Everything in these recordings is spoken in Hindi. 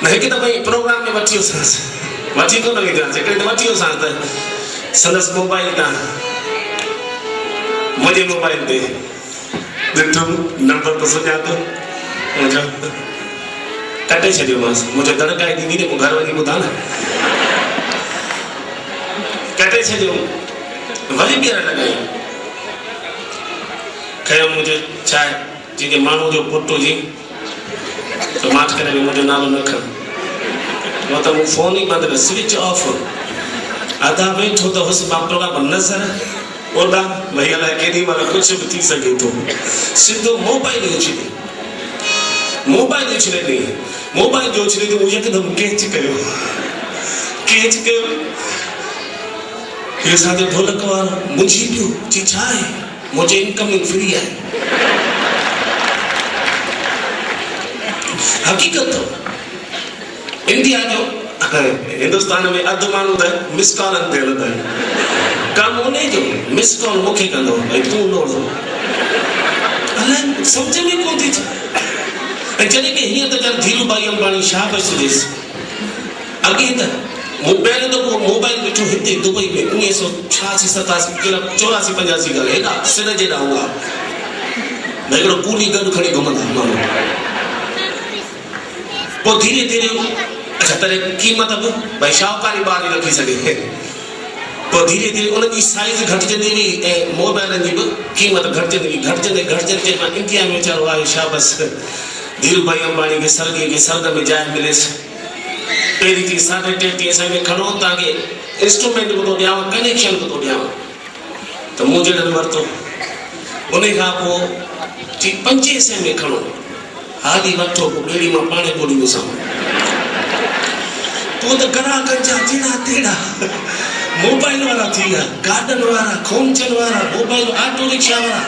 नहीं कि भाई प्रोग्राम में वठी सांस वठी को लगी जाए कि वठी सांस संदस मोबाइल ता मुझे मोबाइल दे तुम नंबर तो सुना तो मुझे कटे छो मास मुझे दड़काई दी ने घर वाली बुधा ना कटे छो वरी ॿीहर लगाई कयो मुझे चाहे जी मानू जो पुट जी तो माठ करे भी मुझे नालो न खण वो तो फोन ही बंद कर स्विच ऑफ आधा वेठो तो हुस बापड़ा पर नजर ओडा भैया ला केडी वाला कुछ भी थी सके तो सिद्धो मोबाइल उछले मोबाइल जो उछले तो मुझे एकदम कैच कयो ये साथे ढोलक वाला मुझी पियो जी छाए मुझे इनकमिंग फ्री है हकीकत तो इंडिया जो हिंदुस्तान में अध मानू त मिस कॉल ते लदा कम उन्हें जो मिस कॉल मुखे कंदो भाई तू लोड़ो अलाए समझ में कोन थी जने के हियर त जन धीरू भाई अंबानी शाबाश देस अगे त मोबाइल तो वो मोबाइल बिठो हिते दुबई में 1986 87 84 85 का हेडा सिर जेड़ा हुआ मेगड़ो कूली गड खड़ी घुमंदा मानो वो धीरे धीरे अच्छा तेरे कीमत अब भाई शाहकारी बार नहीं रखी सके तो धीरे धीरे उनकी साइज घटजंदी हुई मोबाइल जी कीमत घटजंदे इंडिया में चलो आयो शाबाश धीरू भाई अंबानी के सरग में जाए मिले पेरी की 33 से में खड़ो ताके इंस्ट्रूमेंट को तो दिया कनेक्शन को तो दिया तो मुझे डर वरतो उन्हें का वो टी 25 से में खड़ो हादी वठो को बेड़ी में पानी बोली मुसा तो गरा कंचा जीना तेड़ा मोबाइल वाला थी गार्डन वाला खोमचन वाला मोबाइल ऑटो रिक्शा वाला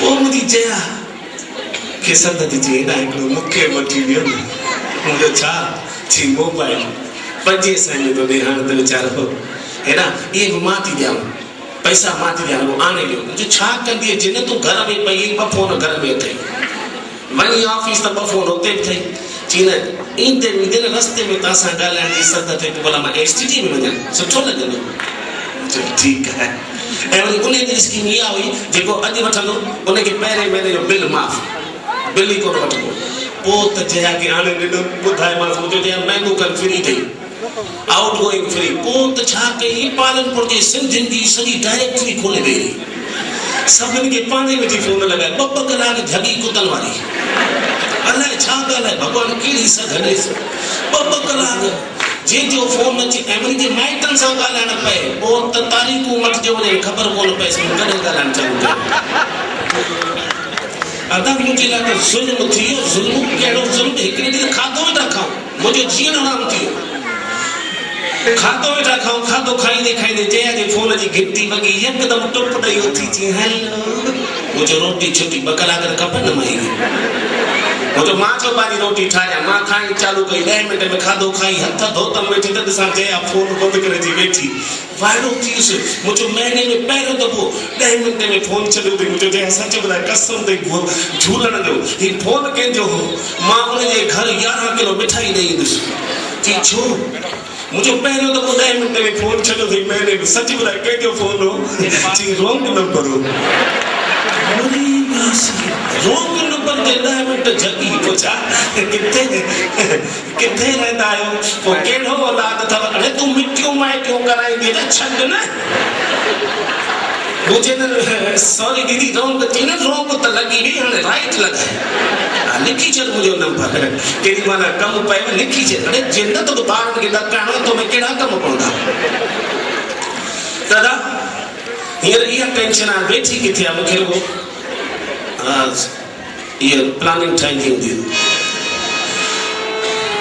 वो मुझे जया के संदति जी ना एक मुख्य मटीरियल मुझे छा थी मोबाइल 25 से में तो देहान तो बेचारो है ना ये माती दिया पैसा माती दिया वो आने लियो मुझे छा कर दिए जिने तो घर में पई फोन घर में थे वनी ऑफिस त फोन होते थे चीने इंदे मिदे रास्ते में तासा गालन की सद थे बोला मैं एसटीडी में वजन सुठो लगनो ठीक है एवं उन्हें इसकी मिया हुई जेको अज वठनो उन्हें के पहले महीने जो बिल माफ बिल ही को वठो वो त जया के आने ने बुधाय मास मुझे जया महंगो कर फ्री थी आउट गोइंग फ्री को त छा के ही पालनपुर के सिंधिन की सही डायरेक्टरी खोले दे सबन के पानी में फोन लगा बब्बा कलाक झगी कुतन वाली अल्लाह छा गाले भगवान की सगने बब्बा कलाक जे जो फोन में अमेरिकी माइटन सा गालन पे वो त तारीखू मट जो ने खबर कोन पे कने गालन चाहू अदा मुझे ला तो जुल्म थियो जुल्म केड़ो जुल्म एकने दिन खादो वेठा खाओ मुझे जीवन हराम थियो खादो वेठा खाओ खादो खाईंदे जया जे फोन जी घंटी वगी एकदम टुप दई उठी थी हेलो मुझे रोटी छुटी बकला कर कपन मई मुझे मां जो बाजी रोटी ठाया मां खाई चालू कई 10 मिनट में खादो खाई हथ धोतम वेठी त सा जया फोन बंद करे जी बैठी वायरो थीस मुझे महीने में पैरो दबो 10 मिनट में फोन चलो दे मुझे जया सच बुला कसम दे झूलन दो ही फोन के जो मां उन जे घर 11 किलो मिठाई नहीं दस जी छो मुझे पैरो दबो 10 मिनट में फोन चलो दे महीने में सच बुला के जो फोन हो जी रॉन्ग नंबर हो अरे बस रॉन्ग नंबर दे 10 मिनट जगी पूछा किथे रहता है वो केड़ो औलाद था अरे तू मिट्टियों में क्यों कराएंगे ना छंड ना मुझे सॉरी दीदी रॉन्ग थी ना रॉन्ग तो लगी नहीं हने राइट लगा लिखी चल मुझे नंबर केडी वाला कम पे लिखी चल अरे जिंदा तो बाहर के दकानो तो मैं केड़ा कम पौंदा दादा हियर ये टेंशन आ बैठी की थी मुखे वो आज ये प्लानिंग टाइम थी होती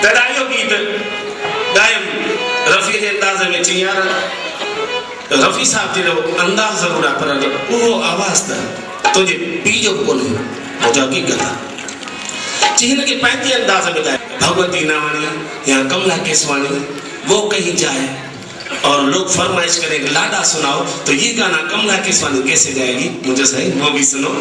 तदायो गीत गायम रफी के अंदाज में यार रफी साहब जो अंदाज जरूर पर वो आवाज था तुझे पीजो कोने मुझे की कथा चीन के पैंती अंदाज में गाए भगवती नावानी या कमला केसवानी वो कहीं जाए और लोग फरमाइश करेंगे लाडा सुनाओ तो ये गाना कमला केसवानी कैसे गाएगी मुझे सही वो भी सुनो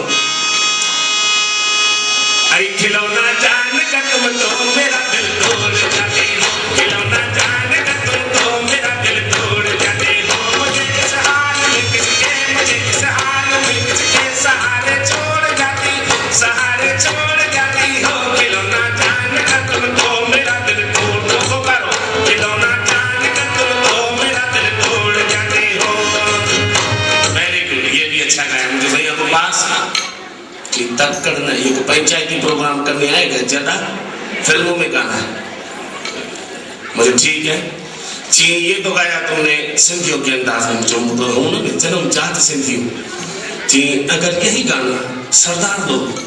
अरे खिलौना जान का तुम तो मेरा दिल तोड़ जाते हो, खिलौना जान का तुम तो मेरा दिल तोड़ जाते हो। मुझे इस हाल में किसके, मुझे इस हाल में किसके सहारे छोड़ जाती हो, सहारे छोड़ जाती हो। खिलौना जान का तुम तो मेरा दिल तोड़ करो, खिलौना जान का तुम तो मेरा दिल तोड़ जाते हो। वेरी गुड, ये भी अच्छा गाया मुझे भैया को पास कि तब करना। ये तो पंचायती प्रोग्राम करने आएगा, ज्यादा फिल्मों में गाना है मुझे, ठीक है जी। ये तो गाया तुमने सिंधियों के अंदाज में, जो तो उन्होंने जन्म जात सिंधी जी। अगर यही गाना सरदार लोग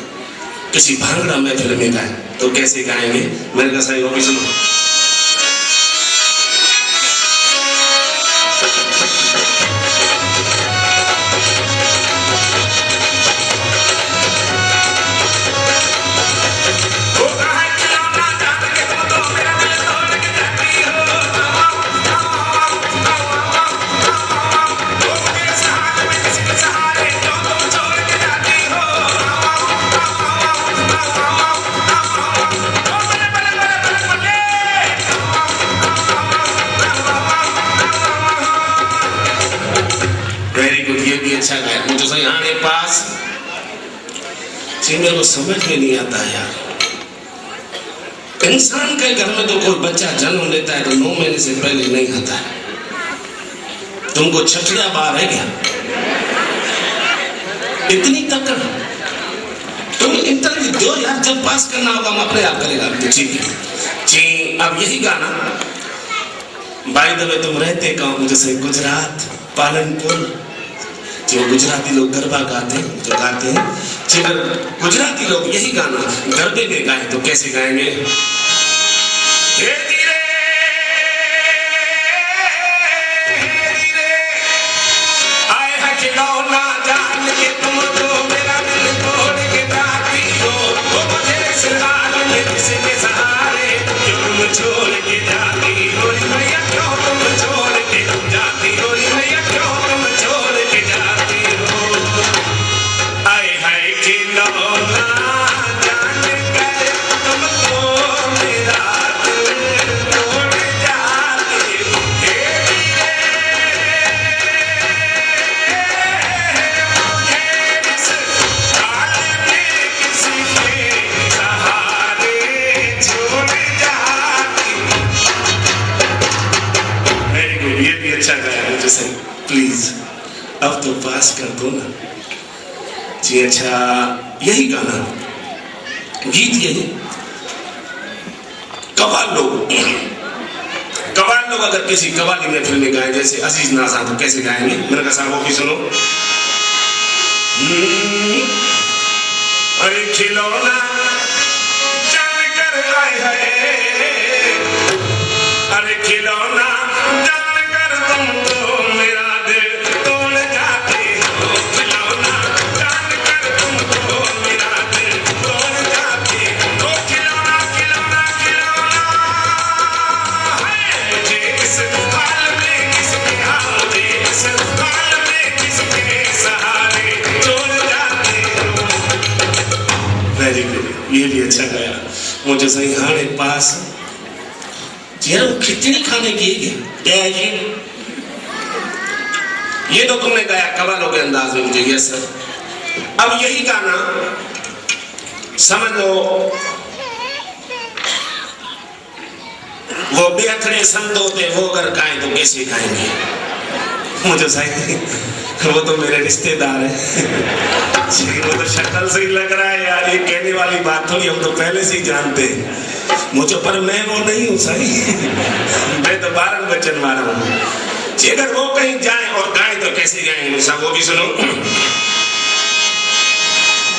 किसी भांगड़ा महफिल में गाए तो कैसे गाएंगे? मेरे का सही होगी, सुनो। अच्छा गाया मुझे सही। आने पास जी, मेरे को समझ में नहीं आता यार, इंसान के घर में तो कोई बच्चा जन्म लेता है तो 9 महीने से पहले नहीं आता है। तुमको छठिया बार है क्या? इतनी तकड़ तुम इंटरव्यू दो यार, जब पास करना होगा हम अपने आप करेगा। ठीक है जी। अब यही गाना बाय द वे, तुम रहते कहाँ? मुझे सही गुजरात, पालनपुर। जो गुजराती लोग गरबा गाते हैं, जो गाते हैं, अगर गुजराती लोग यही गाना गरबे में गाए तो कैसे गाएंगे? आए है खिलौना जान के तुम तो मेरा दिल तोड़ के जाती हो, मुझे इस हाल में किसके सहारे क्यों तुम छोड़ के जाती हो मैया, क्यों तुम छोड़ के जाती हो मैया, क्यों तुम छोड़ के जाती हो। आए है खिलौना जान कर तुम तो मेरा दिल तोड़ जाती हो, मुझे इस हाल में किसी के सहारे छोड़ जाती। वेरी गुड, ये भी अच्छा गाया मुझे सही। प्लीज अब तो पास कर दो ना जी। अच्छा, यही गाना गीत यही कव्वाल लोग अगर किसी कव्वाली में फिल्म गाए जैसे अजीज नाज़ा तो कैसे गाएंगे? मेरे का साहब वो भी सुनो। अरे खिलौना जान कर आए है, अरे खिलौना जान कर तुम तो मेरा दिल तोड़ जाते हो, खिलौना जान कर तुम तो मेरा दिल तोड़ जाते हो। खिलौना खिलौना खिलौना है, मुझे इस हाल में किसके, मुझे इस हाल में किसके सहारे छोड़ जाते हो। वेरी गुड, ये भी अच्छा गाया मुझे सही। हाणे पास यार खिचड़ी खाने की ये तो तुमने गाया कव्वालों के अंदाज में मुझे, यस सर। अब यही गाना समझ लो वो बेहतरे संतों थे, वो अगर गाएं तो कैसे गाएंगे? मुझे सही, वो तो मेरे रिश्तेदार है वो तो शक्ल से ही लग रहा है यार, ये कहने वाली बात थोड़ी, हम तो पहले से ही जानते हैं मुझे, पर मैं वो नहीं हूँ सही मैं तो 12 बच्चन मारा हूँ। अगर वो कहीं जाए और गाए तो कैसे गाएंगे? सब वो भी सुनो।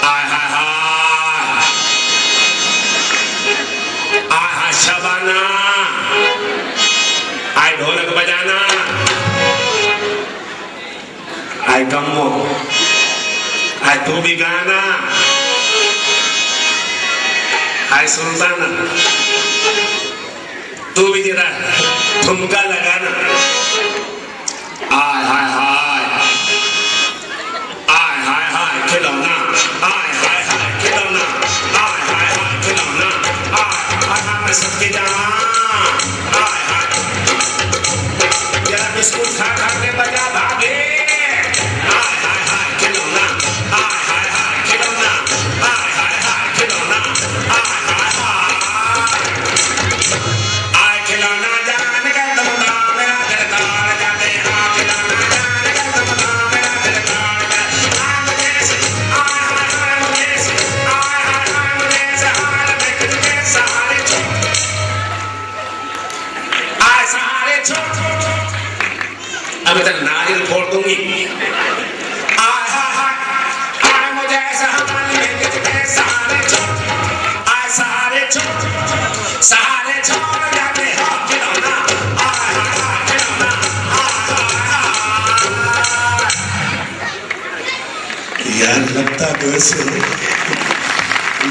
आय हाय हाय, आय हाय शबाना, आय ढोलक बजाना, आय कम्मो, आय तू भी गाना, आय सुल्ताना, तू भी जरा ठुमका लगाना। आय हाय हाय, आय हाय हाय खिलौना, आय हाय हाय खिलौना, आय हाय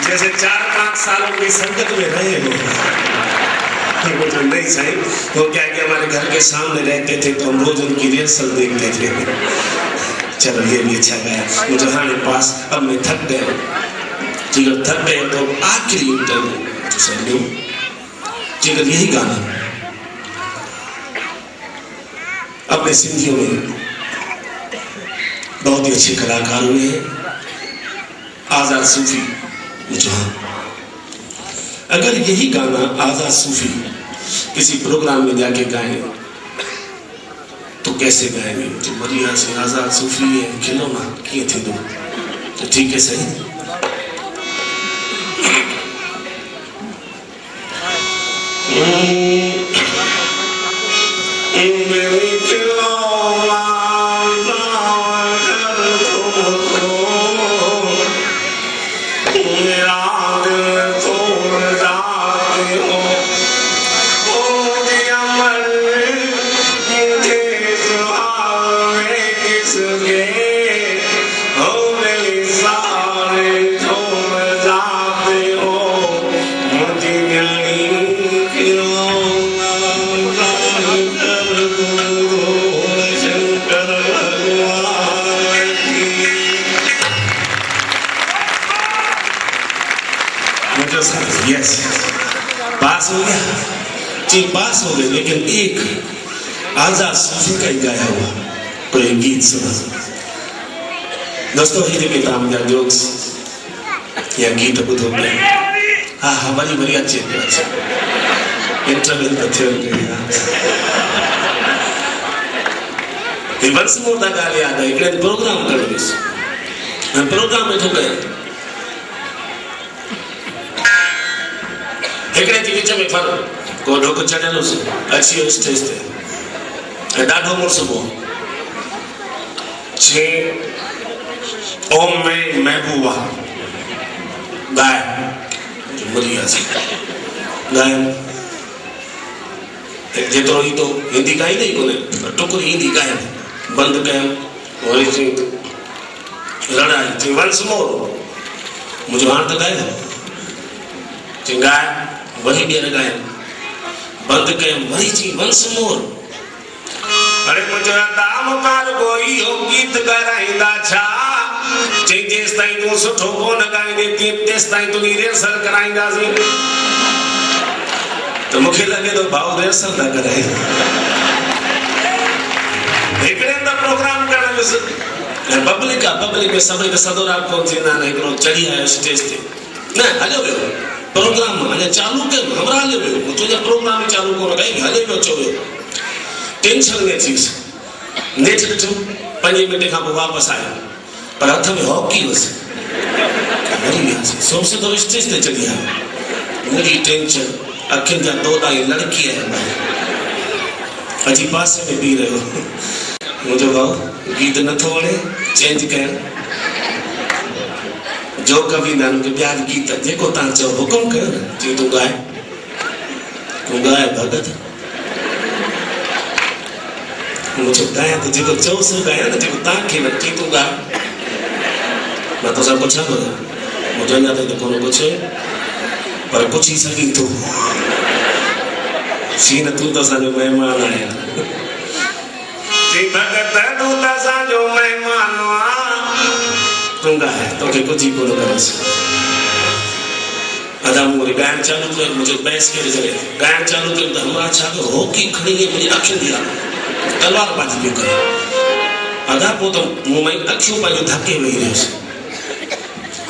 जैसे 4-5 सालों की संकट में रहे हो। मुझे नहीं चाहिए। वो क्या कि हमारे घर के सामने रहते थे तो हम रोज उनकी रिहर्सल देखते थे। चलो ये भी अच्छा गया। मुझे हाने पास अब मैं थक गया। ठीक है, थक गए तो आखिरी इंटरव्यू तो सर लो। ठीक है, यही गाना अपने सिंधियों में बहुत ही अच्छे कलाकार हुए हैं। आजाद सूफी मुझे, अगर यही गाना आजाद सूफी किसी प्रोग्राम में जाके गाए तो कैसे गाएंगे? तो बढ़िया से आजाद सूफी है खिलौना किए थे दो, तो ठीक है सही। यस, पास हो गया जी, पास हो गए। लेकिन एक आजाद सूफी का ही गाया हुआ कोई गीत सुना दोस्तों। ही के नाम जा जोक्स या गीत बुध हो गए। हाँ हाँ, बड़ी बड़ी अच्छे इंटरव्यू अच्छे हो गए। वंश मोटा गाली आ गई इकडे प्रोग्राम करो। प्रोग्राम में तो गए हिकड़े जी विच में फर को ढोक चढ़ेलो से अच्छी स्टेज ते ॾाढो मुर्सबो छे ओम में महबूबा गाय बढ़िया से गाय जेतिरो ई तो हिंदी गाई नहीं कोने टुकड़ी हिंदी गाय बंद कयो वरी जी लड़ाई जी वंस मोर मुझे हाथ तो गाय चिंगाय वही ॿीहर गाय बंद कयो वरी जी वंस मोर। अरे मुझे दाम कार कोई हो गीत गाराईंदा छा चई जेस ताईं तू सुठो कोन गाईंदे तेस ताईं तू रिहर्सल कराईंदासीं। तो मूंखे लगे तो भाऊ रिहर्सल न कराए हिकिड़े हंधि प्रोग्राम करण वियुसि पब्लिक आहे। पब्लिक में सभई त सदोरा कोन थींदा आहिनि। हिकिड़ो चढ़ी आयो स्टेज ते न हलियो वियो प्रोग्राम अञा चालू कयो हमरा हलियो वियो तुंहिंजा प्रोग्राम ई चालू कोन कई हलियो वियो अचो वियो टेंशन में थीस नेठ ॾिठो 5 मिंट खां पोइ वापसि आयो पर हथ में हॉकी हुअसि। वरी वियासीं सोमसे तो स्टेज ते चढ़ी आयो मुंहिंजी टेंशन अखियुनि जा दोदा ई लड़की आहे अची पासे में बीह रहियो। मुंहिंजो भाउ गीत नथो वणे चेंज कयो जो कभी नानू के प्यार गीत जेको तां चओ हुकुम कयो न जी तू गाए भगत मुझे गाया तो जेको चओ सो गाया न जेको तां खे न जी तू गाए मां तो सब कुछ हो मुझे ना तो कोनो कुछ पर कुछ ही सकी तू सी न तू तो साजो मेहमान आया जी भगत तू तो साजो मेहमान आ तुंगा है तो के कुछ ही बोलो करस अदा मोरे गायन चालू कर मुझे बहस के चले गायन चालू कर तो हमरा छा हॉकी खड़ी है मुझे अखियों दिया तलवार बाजी पियो करे अदा पो तो मुंह में अखियों पर धक्के वही रहे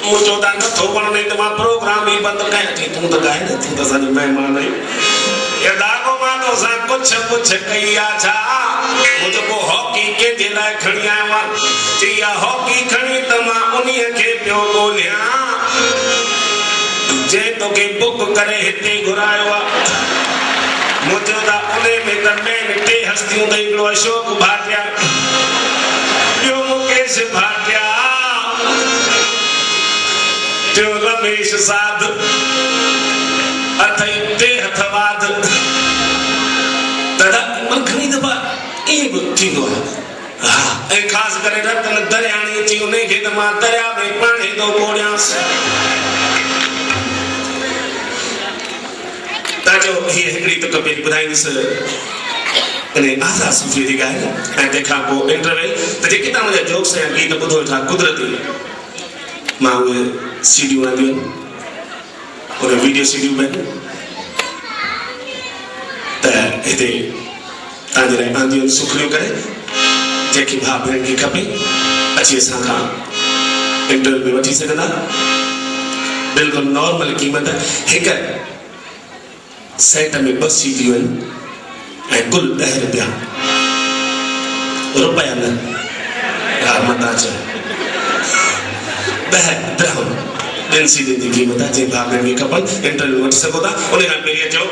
मुझो दा न थो पण नहीं तो मां प्रोग्राम ही बंद कर थी तू तो गाय न तू तो सन मेहमान है ये दागो मानो सा कुछ कई आ छा मुझे को हॉकी के दिला खड़ी आवा चिया हॉकी खड़ी तमा उन्हीं के पियो बोलिया जे तो के बुक करे हिते घुरायो मुझे दा उन्हें में त में टे हस्तियों दई लो अशोक भाटिया यो मुकेश भाटिया जो रमेश साध अथई ते हथवाद तदा मन खणी दबा ए थींदो हा खास करे रतन दरियाणी अची उन खे त मां दरिया में पाणी थो कोड़ियांसि ताजो हीअ हिकिड़ी तुक पहिरीं ॿुधाईंदुसि अने आज़ाद सूफ़ी जी ॻाल्हि ऐं तंहिंखां पोइ इंटरवेल त जेके तव्हां मुंहिंजा जोक्स ऐं गीत ॿुधो वेठा कुदरती मां उहे सीडियूं आंदियूं आहिनि उन वीडियो सीडियूं बि आहिनि त हिते तव्हांजे लाइ आंदियूं आहिनि सुखड़ियूं करे जेकी भाउ भेण खे खपे अची असां खां इंटरव्यू में वठी सघंदा बिल्कुलु नॉर्मल क़ीमत हिकु सेट में 2 सीडियूं आहिनि ऐं कुल 10 रुपया न हा मता चओ 10 दिरहम 2 सीडियुनि जी क़ीमत आहे जे भाउ भेण खे खपनि इंटरव्यू वठी सघो था उन खां पहिरीं अचो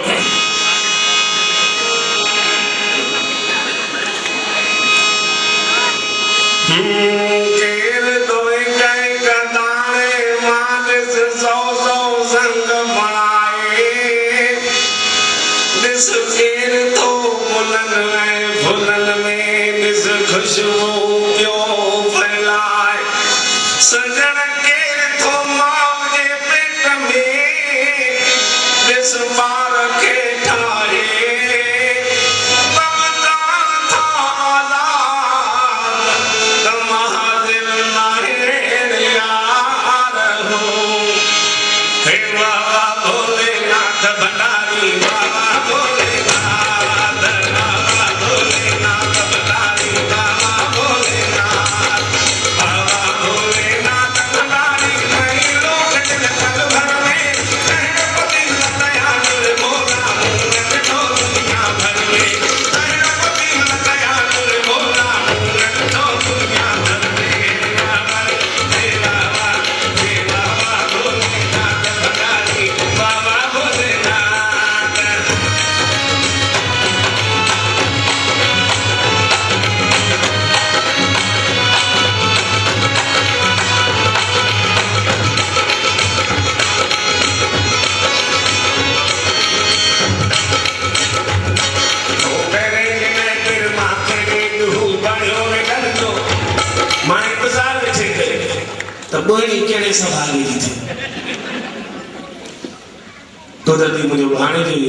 कुदरती मुझे भाणे जो ही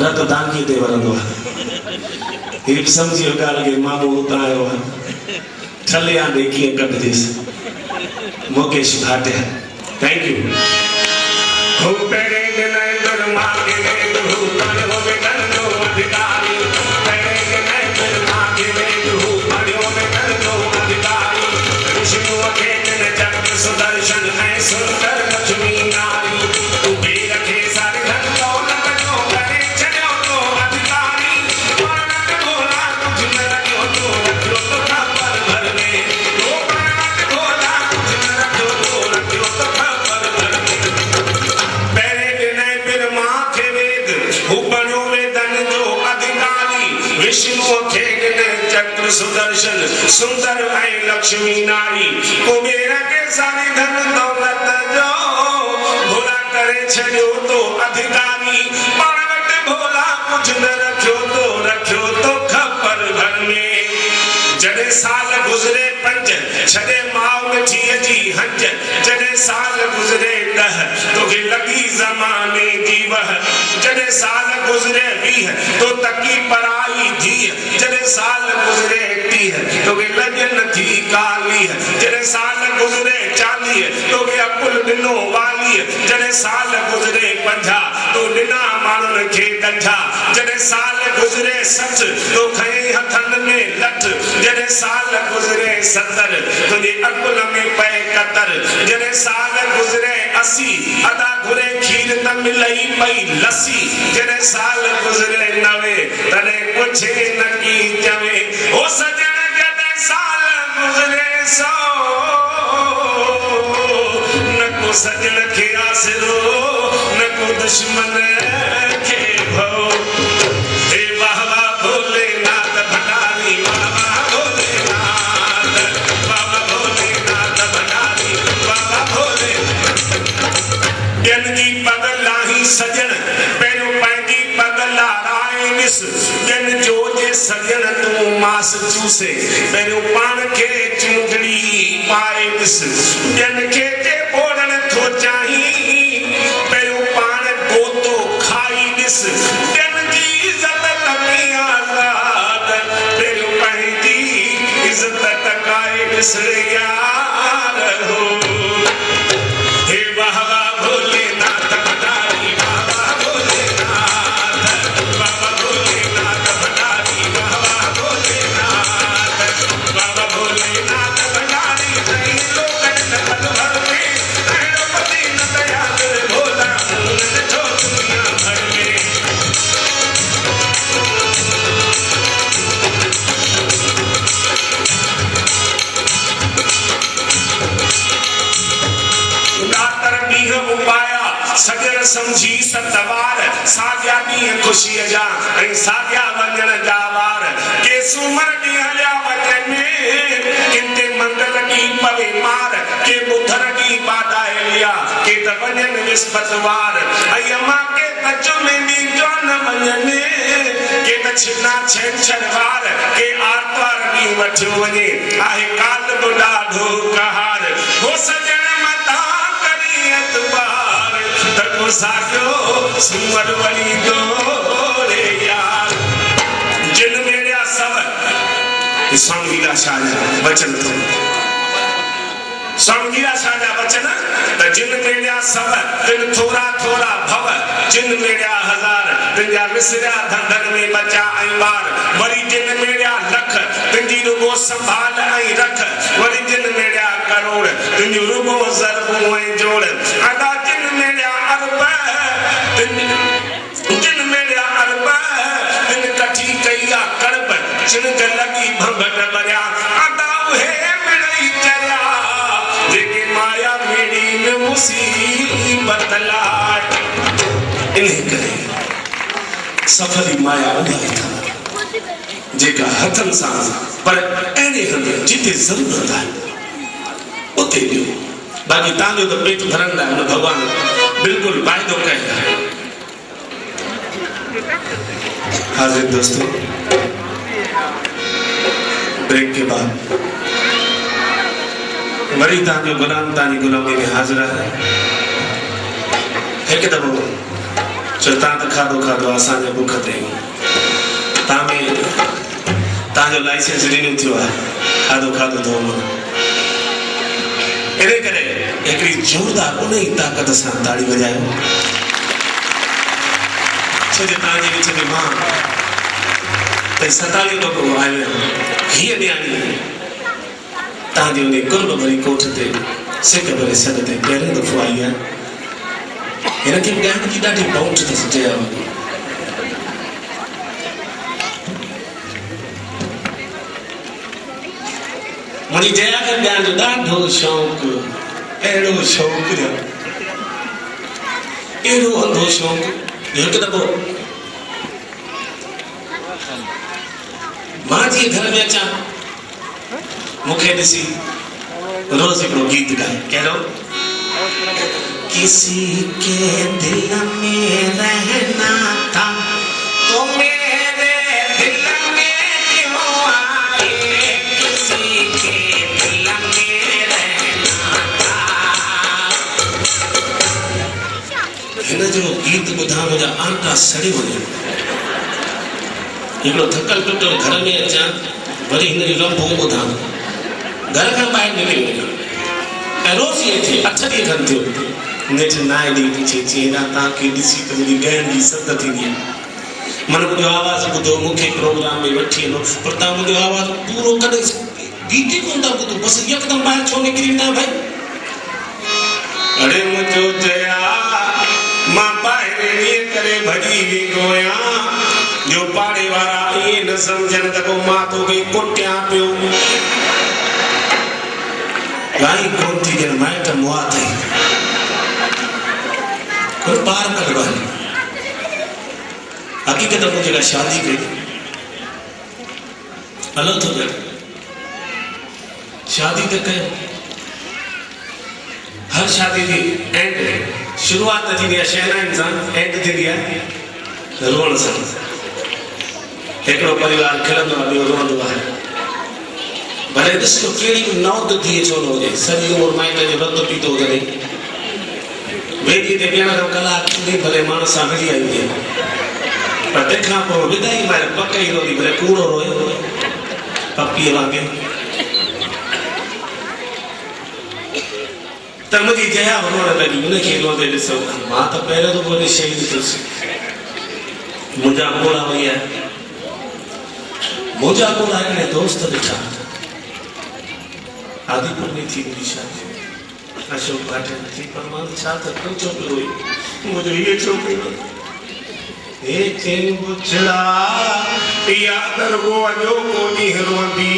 रत दांगी ते वरंदो आहे ही समझियो ॻाल्हि के मामू हुतां आयो आहे ठले आंदे कीअं कढिजेसि मुकेश भाटिया थैंक यू हो पेरे के नैंदर मांगे हो पढ़ो में करनो अधिकारी पेरे के नैंदर मांगे हो पढ़ो में करनो अधिकारी विष्णु के न जग सुदर्शन है सुंदर लक्ष्मी नारी सुदर्शन सुंदर है लक्ष्मी नारी कुबेर के सारे धन दौलत जो भोला करे छड़ियो तो अधिकारी पावट भोला कुछ न रखियो तो खपर घर में जड़े साल गुजरे 5 छड़े माव मिठी जी हंज जड़े साल गुजरे 10 तो के लगी जमाने की वह जड़े साल गुजरे 20 तो तकी पराई धी जड़े साल गुजरे 30 तो के लगन थी काली जड़े साल गुजरे 40 तो के अकुल दिनो वाली जड़े साल गुजरे 50 तो दिना मानन के गंठा जड़े साल गुजरे 60 तो खई हथन में लठ जड़े साल गुजरे 70 तो दे अकुल में पे कतर जड़े साल गुजरे 80 अदा घुरे खीर त मिलई पई लस्सी जड़े साल गुजरे 90 तने पूछे न की जवे ओ सजन जड़े साल गुजरे 100 न को सजन के आसरो न को दुश्मन के भो हे वाह वाह भोलेनाथ भंडारी बाबा भोलेनाथ बाबा भोलेनाथ भंडारी बाबा भोले जन की पगला ही सजन पैरों पैंदी पगला राय निस जन जो जे सजन तू मास चूसे पहिरियों पाण खे चूंडड़ी पाए ॾिस ॿियनि खे जे ॿोड़ण थो चाहीं पहिरियों पाण गोतो खाई ॾिस ॿियनि जी इज़त कमी आज़ाद पहिरियों पंहिंजी इज़त टकाए ॾिस यार हो हे वाह वाह भोलेनाथ भंडारी बाबा भोलेनाथ बाबा भोलेनाथ भंडारी बाबा भोलेनाथ बाबा भोलेनाथ भंडारी नहीं लोकन पद भर में अहिड़ो पति न दयाल भोला मून जो दुनिया भर में सजन समझी सतवार साॻिया ॾींहं ख़ुशीअ जा ऐं साॻिया वञण जा वार के सूमर ॾींहुं हलिया वञनि किथे मंगल ॾींहुं पवे मार के ॿुधर ॾींहुं बाॾाए लिया के त वञनि विस्पतिवार ऐं मां के त जुमे ॾींहुं जो न वञनि के त छिना छंछरवार के आर्तवार ॾींहुं वठियो वञे आहे काल बि ॾाढो कहार हो सजन मता करी एतबार तको साॻियो सूमर वरी रे यार जिन मेरा सब स्वामीला शाह जा वचन थो स्वामीला शाह जा वचन त जिन मेरा सब तिन थोरा थोरा भव जिन मेरा हजार तिन जा विसरिया धंधन में बचा ऐं ॿार वरी जिन मेरा लख तिन रुगो संभाल ऐं रख वरी जिन मेरा करोड़ तिन रुगो ज़रबूं ऐं जोड़ अदा जिन मेरा अरब जिन मेरा अरब तिन कठी कई आ करब जिन के लगी भंभट भरिया अदा उहे मिड़ई चरिया जेके माया मेरी में मुसीबत लाए इन्हें करे सफरी माया उड़ाई था जेका हथन सां पर अहिड़े हंधि जिते ज़रूरत आहे उते ॾियो बाक़ी तव्हांजो त पेट भरण लाइ हुन भॻवान बिल्कुलु वाइदो कयो हाज़िर दोस्तों ब्रेक के बाद वरी तव्हांजो गुलाम तव्हांजी गुलामी में हाज़िर आहे हिकु दफ़ो चो तव्हां त खाधो खाधो असांजे बुख ते तव्हां में तव्हांजो लाइसेंस रिन्यू थियो आहे खाधो खाधो थो इन करे हिकिड़ी जोरदार उन ई ताक़त सां ताड़ी वॼायो छो जो तव्हांजे विच में मां त 47 दफ़ो आयो आहियां हीअ न्याणी तव्हांजे उन कुर्ब भरी कोठ ते सिक भरे सॾ ते पहिरियों दफ़ो आई आहे हिनखे ॻाइण जी ॾाढी पहुच अथसि जया वॻी मुंहिंजी जया खे ॻाइण जो ॾाढो शौक़ु अहिड़ो शौक़ु अहिड़ो अंधो शौक़ु हिकु दफ़ो मां जीअं घर में अचां मूंखे ॾिसी रोज़ हिकिड़ो गीत ॻाए कहिड़ो किसी के दिल में रहना था तो मेरे दिल में क्यों आए किसी के दिल में रहना था हिन जो गीत ॿुधा मुंहिंजा आंटा सड़ी वञनि हिकिड़ो थकल टुटल घर में अचां वरी हिन जो रंभो ॿुधां घर खां ॿाहिरि निकिरी वञां ऐं रोज़ इहे थिए 8 ॾींहं खनि थियो नेठ नाए ॾींहुं पुछे चेरा तव्हांखे ॾिसी त मुंहिंजी ॻाइण जी सद थींदी आहे मन मुंहिंजो आवाज़ु ॿुधो मूंखे प्रोग्राम में वठी वञो पर तव्हां मुंहिंजो आवाज़ु पूरो कॾहिं गीत ई कोन था ॿुधो बसि यकदमि ॿाहिरि छो निकिरी वेंदा भाई अड़े मुंहिंजो जया मां ॿाहिरि ईअं करे भॼी वेंदो आहियां जो पाड़े वारा ईअं न सम्झनि त पोइ मां तोखे कुटियां पियो ॻाई कोन थी ॼण माइट मुआ अथई कोई पार कर वाली हकीकत में जेका शादी कई हलो तो गए शादी तो कयो हर शादी की एंड शुरुआत थी है शहनाइन सां एंड थी है रोण सां एकड़ो परिवार खिलंदो आहे ॿियो रोंदो आहे भले ॾिसो कहिड़ी नौत थिए छो न हुजे सॼी उमिरि माइट जो रत पीतो हुजे वेदी ते विहण खां कलाक थी भले माण्हू सां मिली आई हुजे पर तंहिंखां पोइ विदाई महिल पक ई रोई भले कूड़ो रोए पपीअ वांगुरु त मुंहिंजी जया रोअण लॻी उनखे रोंदे ॾिसो मां त पहिरियों दफ़ो वरी शहीद थियुसि मुंहिंजा ॻोड़ा वई आहे मुंहिंजा ॻोड़ा हिकिड़े दोस्त ॾिठा आदिपुर में थी मुंहिंजी शादी अशोक भाटिया थी पर मां छा त कंचो पियो हुई मुंहिंजो इहे छोकिरो हे चेन बुछड़ा या दरगो अॼो कोनी रोंदी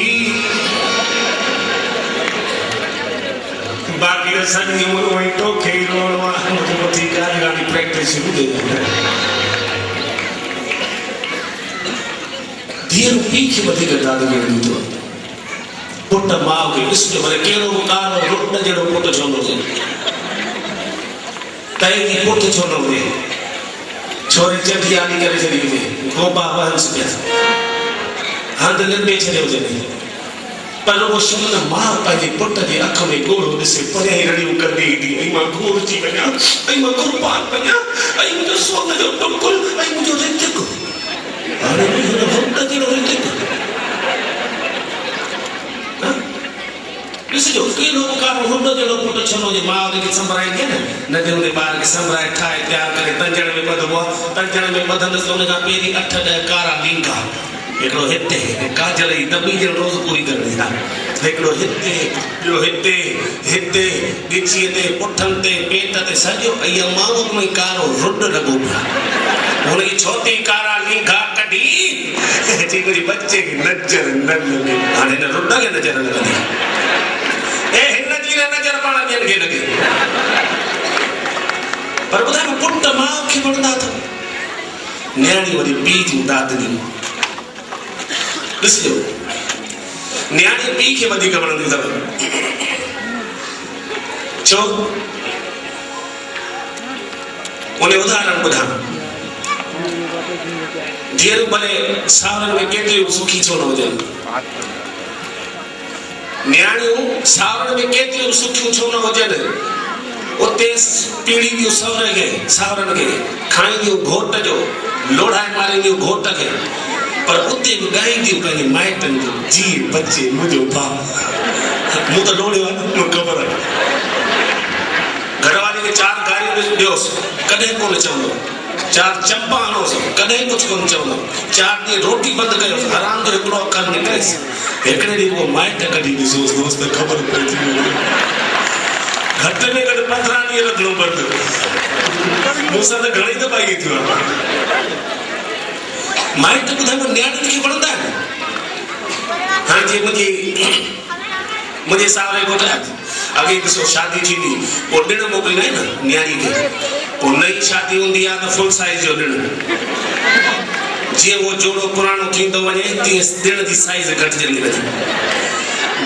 बाकी सॼी उमिरि वही टोखे ई रोअणो आहे मुंहिंजो मथी गाॾी गाॾी प्रैक्टिस शुरू थी धीअ पीउ खे वधीक ॾाढो ॾींदो आहे पुट माउ खे ॾिसजो भले कहिड़ो बि कारो रुट जहिड़ो पुटु छो न हुजे तंहिं पुटु छो न हुजे छोरी चटी आली करे छॾी हुजे गोपा वहंस पिया हंधि लिंबे छॾियो हुजे पर वो शुन मां पंहिंजे पुट जे अख में ॻोड़ो ॾिसे परियां ई रड़ियूं कंदी ईंदी ऐं मां घोर थी वञा ऐं मां कुर्बान वञा ऐं मुंहिंजो सोन जो टुकुर ऐं मुंहिंजो रितिक हाणे हुन वक़्त जहिड़ो रितिक ॾिसजो कहिड़ो कारो हुन जहिड़ो पुटु छो न हुजे मां हुनखे संभराईंदी न नंढे हूंदे ॿार खे संभराए ठाहे तयारु करे तंजण में ॿधबो आहे तंजण में ॿधंदसि त हुन खां पहिरीं 8-10 कारा लींगा हिकिड़ो हिते काजल जी दॿी जो रोज़ पूरी करणी आहे हिकिड़ो हिते ॿियो हिते हिते ॻिचीअ ते पुठनि ते पेट ते सॼो इहा माण्हू में कारो रुड लॻो पियो हुनजी छोती कारा लींगा कढी चई मुंहिंजे बच्चे खे नज़र न लॻे हाणे हिन रुड खे नज़र न लॻे ए हिन जी नज़र पाण ॿियनि खे लॻे पर ॿुधायो पुट माउ खे वणंदा अथव न्याणी वरी पीउ जूं दादरियूं ॾिसजो न्याणी पीउ खे वधीक वणंदियूं अथव छो उन उदाहरण ॿुधां धीअरूं भले सावरनि में केतिरियूं सुखी छो न हुजनि न्याणियूं सावरनि में केतिरियूं सुखियूं छो न हुजनि उते पीड़ींदियूं सहुरे खे सावरनि खे खाईंदियूं घोट जो लोढ़ाए मारींदियूं घोट खे पर उते बि ॻाईंदियूं पंहिंजे माइटनि जो जी बचे मुंहिंजो भाउ मूं त लोड़ियो आहे मूंखे ख़बर आहे घरवारी खे 4 गारियूं ॾियोसि कॾहिं कोन चवंदो 4 चंपा हणोसि कॾहिं कुझु कोन चवंदो 4 ॾींहं रोटी बंदि कयोसि आराम जो हिकिड़ो अखर निकिरेसि हिकिड़े ॾींहुं उहो माइट कढी ॾिसोसि दोस्त ख़बर पइजी वई घटि में घटि 15 ॾींहं रखिणो पवंदो मूंसां त घणेई दफ़ा ईअं थियो आहे माइट ॿुधायो न्याणियुनि खे वणंदा आहिनि हाणे जीअं मुंहिंजे सावरे घोट अॻे ॾिसो शादी थींदी पोइ ॾिण मोकिलींदा आहिनि न न्याणी खे पोइ नई शादी हूंदी आहे त फुल साइज़ जो ॾिणु जीअं उहो जोड़ो पुराणो थींदो वञे तीअं ॾिण जी साइज़ घटिजंदी वञे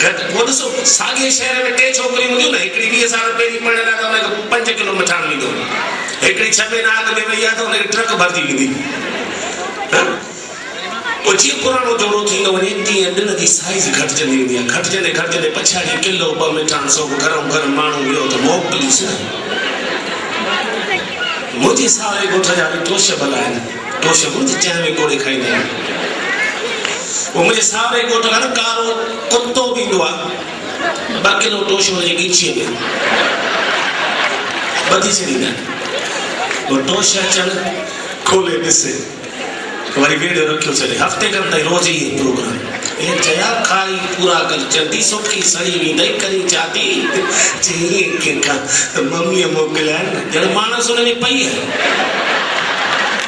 घटि पोइ ॾिसो साॻिए शहर में 2 छोकिरियूं हूंदियूं न हिकिड़ी 20 साल पहिरीं पढ़ियल आहे त हुनखे 5 किलो मिठाण ॾींदो हिकिड़ी 6 महीना अॻु में वई आहे त हुनखे ट्रक भरिजी वेंदी पोइ जीअं पुराणो जोड़ो थींदो वञे तीअं ॾिण जी साइज़ घटिजंदी वेंदी आहे घटिजंदे घटिजंदे पछाड़ी किलो 2 मिठाण सो गरम गरम माण्हू वियो त मोकिलीसि न मुंहिंजे सावरे ॻोठ जा बि टोश भला आहिनि टोश मुंहिंजी चांहि में कोड़े खाईंदा आहिनि पोइ मुंहिंजे सावरे ॻोठ खां न कारो कुतो बि ईंदो आहे 2 किलो टोश हुनजे ॻिचीअ में ॿधी छॾींदा आहिनि पोइ टोश अचनि खोले ॾिसे वरी वीडियो रखियो छॾे हफ़्ते खनि ताईं रोज़ ई प्रोग्राम हे चया खाई पूरा कर चंदी सोखी सड़ी वेंदई करी चाती चई कंहिंखां त मम्मीअ मोकिलिया आहिनि ॼण माणस हुन में पई आहे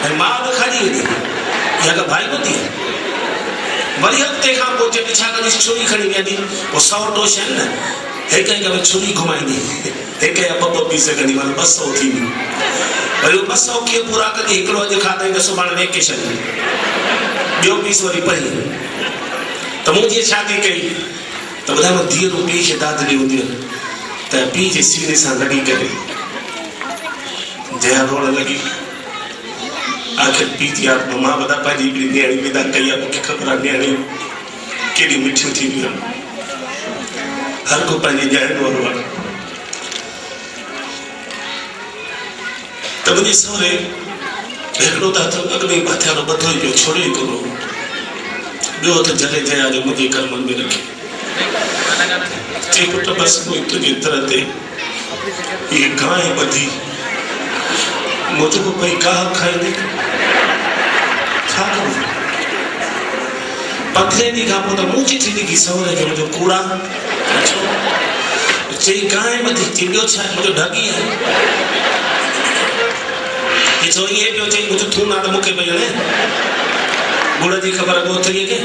ऐं माउ त खाधी वेंदी इहा का भाई ॿुधी वरी हफ़्ते खां पोइ जॾहिं छा कंदी छुरी खणी वेंदी पोइ 100 टोश आहिनि न हिक हिक में छुरी घुमाईंदी हिक या 2 पीस कंदी माना 200 थींदी वरी 200 कीअं पूरा कंदी हिकिड़ो अॼु खाधई त सुभाणे वेकेशन ॿियो पीस वरी पई त मूं जीअं शादी कई त ॿुधायो धीअरूं पीउ खे दादरी हूंदियूं त पीउ जे सीने सां लॻी करे जया रोअण लॻी आखिर पीती आप मां बता पाजी भी न्याणी विदा कई मुझे खबर है न्याणी केड़ी मिठियूं थी वियो हर को पंहिंजे ॼाण वारो आहे त मुंहिंजे सहुरे हिकिड़ो त हथ अॻिमें हथियारो ॿधो ई पियो छोड़े ई कोन्हो ॿियो हथ जले जया जो मुंहिंजे कर्मनि में रखी चई पुट बसि कोई तुंहिंजे दर ते ये गांइ ॿधी मुझे को कोई गाह खाईंदे छा करूं पखरे दी का पोता मुझे चिट्ठी लिखी सहुरे जो मुझे कूड़ा चई गांइ ॿधी चई ॿियो छा मुंहिंजो ढगी आहे चो ये पियो चई मुझे तूं ना त मूंखे पई हणे गुड़ जी ख़बर ॻोथरीअ खे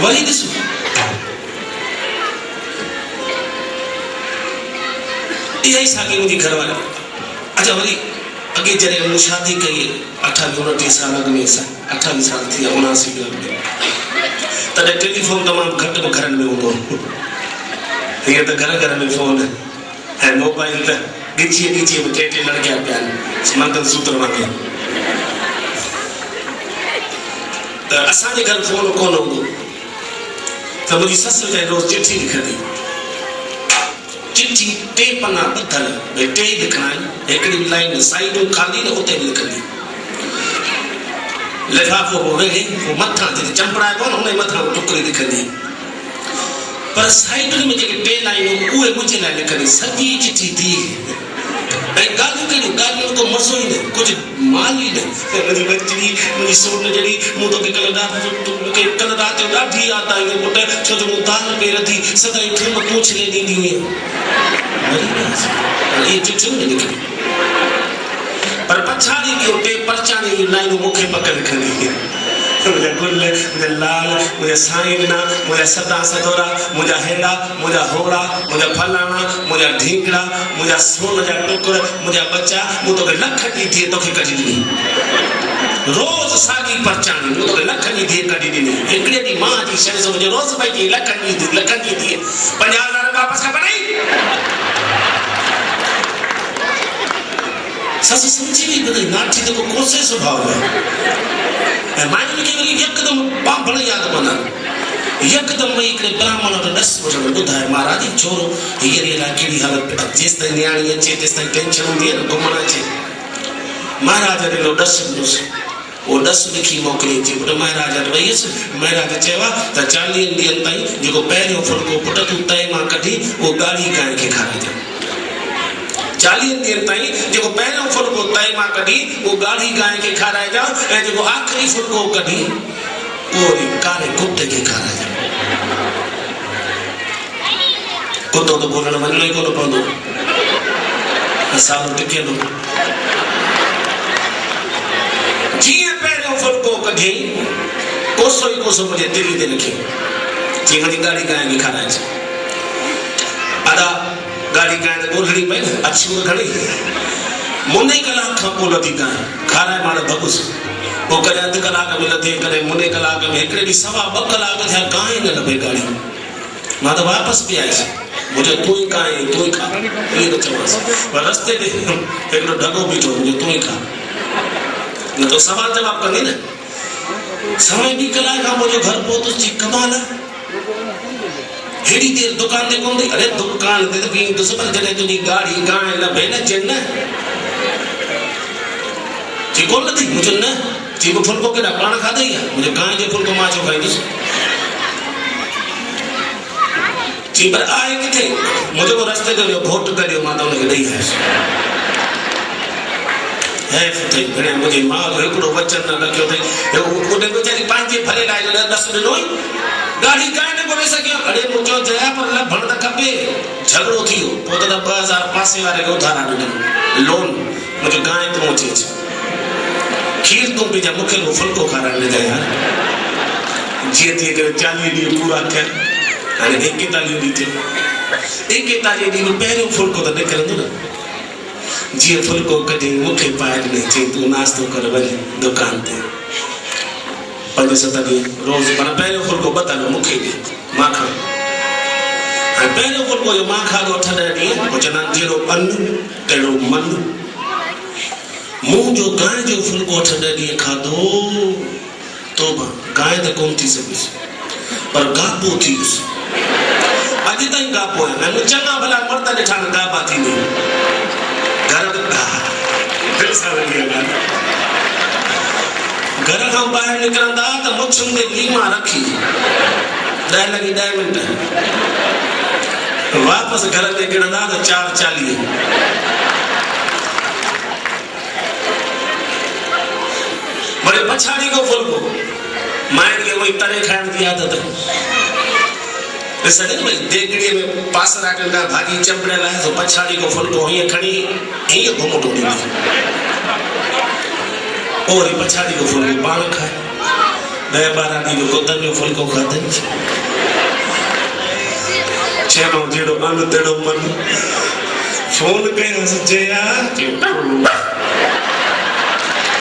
वरी ॾिसो इहा ई साॻी मुंहिंजी घरवारी अच्छा वरी अॻे जॾहिं मूं शादी कई 28-29 साल अॻु में 28 साल थी विया 79 में तॾहिं टेलीफोन तमामु घटि घरनि में हूंदो हीअं त घर घर में फोन ऐं मोबाइल त गिची में टे लड़कियां पिया आहिनि मंगलसूत्र वांगुरु त असांजे घर फोन कोन हूंदो त मुंहिंजी ससु जे रोज़ चिठी लिखंदी चिठी 3 पन्ना ॿधल भई 3 लिखणा आहिनि हिकिड़ी लाइन साइडूं ख़ाली न उते बि लिखंदी लिफ़ाफ़ो वेड़े पोइ मथां जेके चंपड़ा कोन हुन मथां टुकड़ी लिखंदी पर साइडुनि में जेके 3 लाइनूं उहे मुंहिंजे लाइ लिखंदी सॼी चिठी थी ऐं ॻाल्हियूं को मज़ो ई न कुझु माल ई न मुंहिंजी बचड़ी मुंहिंजी सोन जहिड़ी मूं तोखे कल्ह राति जो ॾाढी यादि आई पुट छो जो मूं दाल में रधी सदाई थूम तूं छिले ॾींदी हुई इहे चिठियूं न लिखी पर पछाड़ी ॾियो 3 परचाणी जूं लाइनूं मूंखे पक लिखंदी मुझे गुल मुझे लाल मुझे साईना मुझे सदा सदोरा मुझे हेड़ा मुझे होड़ा मुझे फलाना मुझे ढींगड़ा मुझे सोन जा टुकड़ मुझे बच्चा मु तो लख दी थी तो के कढी दी रोज सागी परचानी मु तो लख दी थी कढी दी एकड़े दी मां जी शे मुझे रोज भाई की लख दी थी 50,000 वापस का बनाई सस समझी नहीं बदई नाठी तो कोसे स्वभाव है माइंड में केवल एकदम बांभण याद बना एकदम में एक ब्राह्मण और 10 वचन बुधाए महाराज छोरो हीअर ला केड़ी हालत जेस ताईं न्याणी अचे तेस ताईं टेंशन हुंदी है घुमण अचे महाराज रे 10 नुस वो 10 लिखी मोकली थी पुट महाराज वयस महाराज चेवा त 40 ॾींहंनि ताईं जेको पहिरियों फुल्को पुट तूं तए मां कढी वो गाड़ी गाय खे खाराइजे 40 ॾींहंनि ताईं जेको पहिरियों फुल्को तए मां कढी वो गाड़ी गाय खे खाराइजा ऐं जेको आख़िरी फुल्को कढी वो कारे कुत्ते खे खाराइजा कुत्तो तो बोलण वञणो ई कोन पवंदो असां टिकेंदो जीअं पहिरियों फुल्को कढी कोसो ई कोसो मुंहिंजे दिलि ते लिखी जीअं वरी गाड़ी गाय खे खाराइजे अदा गाड़ी गाय ॻोल्हणी पई न अछूं घणी मुने कलाक खां पोइ लधी गाय खाराए मां भॻुस पोइ कॾहिं अधु कलाक में लथे कॾहिं मुने कलाक में हिकिड़े ॾींहुं 2.5 कलाक थिया गांइ न लभे गाड़ी मां त वापसि बि आयुसि मुंहिंजो तूं ई गांइ तूं ई खा ईअं न चवांसि पर रस्ते ते हिकिड़ो ढगो बीठो मुंहिंजो तूं ई खा न तो सवाल जवाब कंदी न 2.5 कलाक खां मुंहिंजो घर पहुतुसि जी कमाल आहे हेड़ी देर दुकान ते कोन अरे दुकान ते भी दुश्मन जने तुझी गाड़ी गाय लभे न चेन जी कोन थी मुझे न जी को फुलको केड़ा पाण खादई मुझे गाय जो फुलको मां छो खाईंदुस जी पर आए किथे मुझे को रास्ते जो घोट करियो मां तो उनके दई है फते घणे मुझे मां एकड़ो वचन न लग्यो थे ओने बेचारी पांजे भले लाए 10 ॾिनोई गाड़ी गाय ने बोले सके अरे मुझो जया पर लभण त खपे झगड़ो थियो पोइ त 2000 पासे वारे खे उधारा ॾिनो लोन मुझे गाय तो अचे खीर तूं बि जा मूंखे फुल्को खाराइण लॻा यार जीअं थी करे 40 ॾींहं पूरा थिया हाणे 41 ॾींहं थियो 41 ॾींहं पहिरियों फुल्को त निकिरंदो न जीअं फुल्को कढी मूंखे पाए ॾिनई चई तूं नाश्तो कर वञ दुकान ते 5-7 ॾींहं रोज़ माना पहिरियों फुल्को ॿधल मूंखे ॾे मां खां ऐं पहिरियों फुल्को जो मां खाधो 8-10 ॾींहं पोइ चवंदा आहिनि जहिड़ो अन्न तहिड़ो मन मुंह जो गाय जो फुल्को 8 ॾींहं खाधो तोबा गाय त कोन थी सघियुसि पर गापो थी वियुसि अॼु ताईं गापो आहे ऐं चङा भला मर्द ॾिठा न गापा थींदी घर दिलि सां वेंदी आहे घर खां ॿाहिरि निकिरंदा त मुछुनि ते लीमा रखी 10 लॻी 10 मिंट वापसि घर ते गिरंदा त 4:40 वरी पछाड़ी को फुल्को माइनि खे वही तरे खाइण जी आदत ॾिसंदे न भई देगड़ीअ में पासरा कंदा भाॼी चंपड़ियल आहे त पछाड़ी को फुल्को हीअं खणी हीअं घुमो ॾींदी पोइ वरी पछाड़ी को फुल्को पाण खाए 10-12 ॾींहं गुदनि जो फुल्को खाधनि चइनो जहिड़ो अन तहिड़ो मन फोन कयोसि जया